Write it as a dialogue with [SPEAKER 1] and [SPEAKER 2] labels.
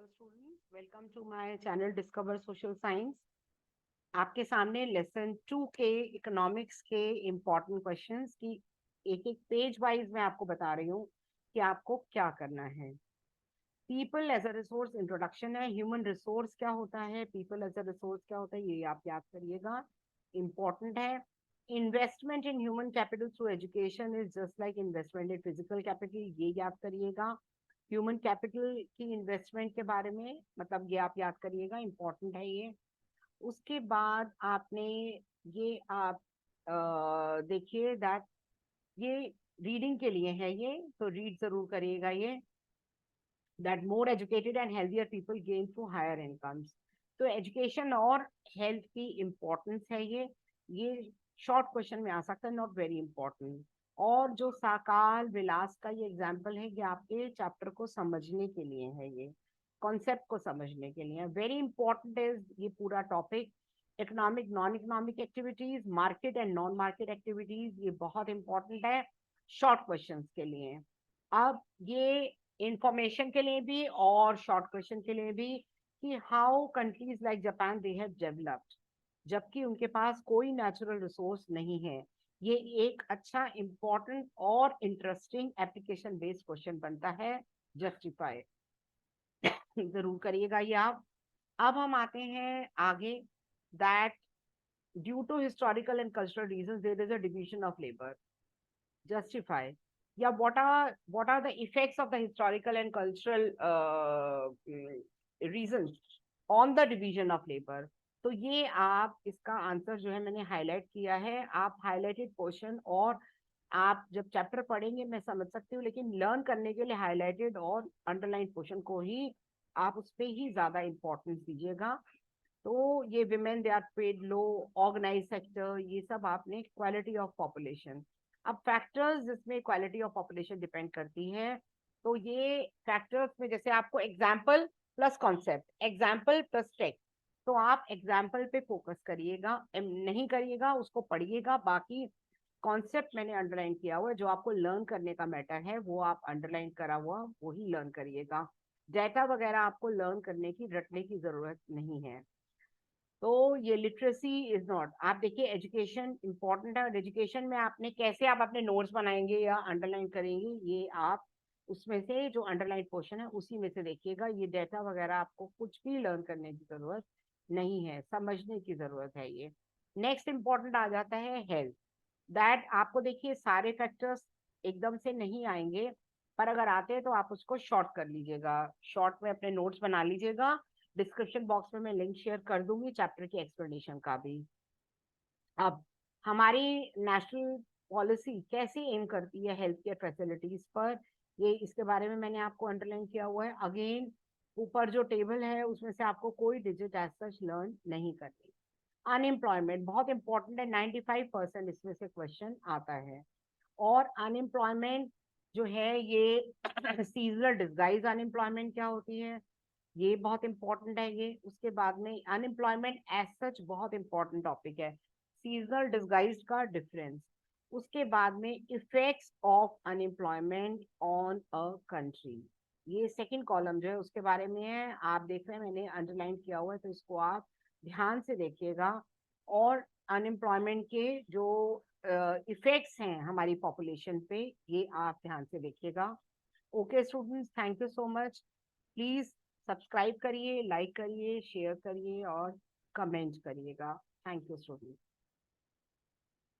[SPEAKER 1] Hello students, welcome to my channel Discover Social Science. आपके सामने lesson 2 के economics के इम्पोर्टेंट क्वेश्चंस की एक एक पेज वाइज मैं आपको बता रही हूँ कि आपको क्या करना है। People as a resource introduction है। ह्यूमन रिसोर्स क्या होता है, पीपल एज अ रिसोर्स क्या होता है, ये आप याद करिएगा, इम्पोर्टेंट है। Investment in human capital through education is just like investment in physical capital, ये याद करिएगा। ह्यूमन कैपिटल की इन्वेस्टमेंट के बारे में मतलब ये आप याद करिएगा, इम्पोर्टेंट है ये। उसके बाद आपने ये आप देखिए दैट ये रीडिंग के लिए है, ये तो रीड जरूर करिएगा ये। That more educated and healthier people gain through higher incomes. तो एजुकेशन और हेल्थ की इम्पोर्टेंस है ये शॉर्ट क्वेश्चन में आ सकता है, नॉट वेरी इंपॉर्टेंट। और जो साकाल विलास का ये एग्जाम्पल है कि आपके चैप्टर को समझने के लिए है, ये कॉन्सेप्ट को समझने के लिए वेरी इंपॉर्टेंट इज ये पूरा topic. Economic non economic activities, market and non market activities, ये बहुत इंपॉर्टेंट है शॉर्ट क्वेश्चंस के लिए। अब ये इंफॉर्मेशन के लिए भी और शॉर्ट क्वेश्चन के लिए भी कि how countries like Japan they have developed, जबकि उनके पास कोई नेचुरल रिसोर्स नहीं है। ये एक अच्छा इंपॉर्टेंट और इंटरेस्टिंग एप्लीकेशन बेस्ड क्वेश्चन बनता है, जस्टिफाई जरूर करिएगा ये आप। अब हम आते हैं आगे। That due to historical and cultural reasons there is a division of labour, justify. Yeah, what are the effects of the historical and cultural reasons on the division of labor? तो ये आप इसका आंसर जो है मैंने highlight किया है, आप हाईलाइटेड पोर्शन और आप जब चैप्टर पढ़ेंगे मैं समझ सकती हूँ, लेकिन लर्न करने के लिए हाईलाइटेड और अंडरलाइन पोर्शन को ही आप उस पर ही ज्यादा इंपॉर्टेंस दीजिएगा। तो ये women they are paid low, organise sector, ये सब आपने क्वालिटी ऑफ पॉपुलेशन। अब फैक्टर्स जिसमें क्वालिटी ऑफ पॉपुलेशन डिपेंड करती है, तो ये फैक्टर्स में जैसे आपको example plus concept, example plus text, तो आप एग्जाम्पल पे फोकस करिएगा, नहीं करिएगा उसको पढ़िएगा। बाकी कॉन्सेप्ट मैंने अंडरलाइन किया हुआ है, जो आपको लर्न करने का मैटर है वो आप अंडरलाइन करा हुआ वही लर्न करिएगा। डेटा वगैरह आपको लर्न करने की, रटने की जरूरत नहीं है। तो ये लिटरेसी इज नॉट, आप देखिए एजुकेशन इंपॉर्टेंट है, और एजुकेशन में आपने कैसे आप अपने नोट्स बनाएंगे या अंडरलाइन करेंगे, ये आप उसमें से जो अंडरलाइन पोर्शन है उसी में से देखिएगा। ये डेटा वगैरह आपको कुछ भी लर्न करने की जरूरत नहीं है, समझने की जरूरत है ये। नेक्स्ट इंपॉर्टेंट आ जाता है हेल्थ। दैट आपको देखिए सारे फैक्टर्स एकदम से नहीं आएंगे, पर अगर आते हैं तो आप उसको शॉर्ट कर लीजिएगा, शॉर्ट में अपने नोट्स बना लीजिएगा। डिस्क्रिप्शन बॉक्स में मैं लिंक शेयर कर दूंगी चैप्टर की एक्सप्लेनेशन का भी। अब हमारी नेशनल पॉलिसी कैसे एम करती है हेल्थ केयर फैसिलिटीज पर, ये इसके बारे में मैंने आपको अंडरलाइन किया हुआ है। अगेन ऊपर जो टेबल है उसमें से आपको कोई डिजिट एज सच लर्न नहीं करनी। अनएम्प्लॉयमेंट बहुत इंपॉर्टेंट है, 95% इसमें से क्वेश्चन आता है। और अनएम्प्लॉयमेंट जो है ये सीजनल डिस्गाइज अनएम्प्लॉयमेंट क्या होती है, ये बहुत इंपॉर्टेंट है ये। उसके बाद में अनएम्प्लॉयमेंट एज सच बहुत इंपॉर्टेंट टॉपिक है, सीजनल डिस्गाइज का डिफरेंस। उसके बाद में effects of unemployment on a country, ये सेकंड कॉलम जो है उसके बारे में है। आप देख रहे हैं मैंने अंडरलाइन किया हुआ है, तो इसको आप ध्यान से देखिएगा। और अनएम्प्लॉयमेंट के जो इफेक्ट्स हैं हमारी पॉपुलेशन पे, ये आप ध्यान से देखिएगा। Okay students, thank you so much. Please subscribe करिए, लाइक करिए, शेयर करिए और कमेंट करिएगा। Thank you student.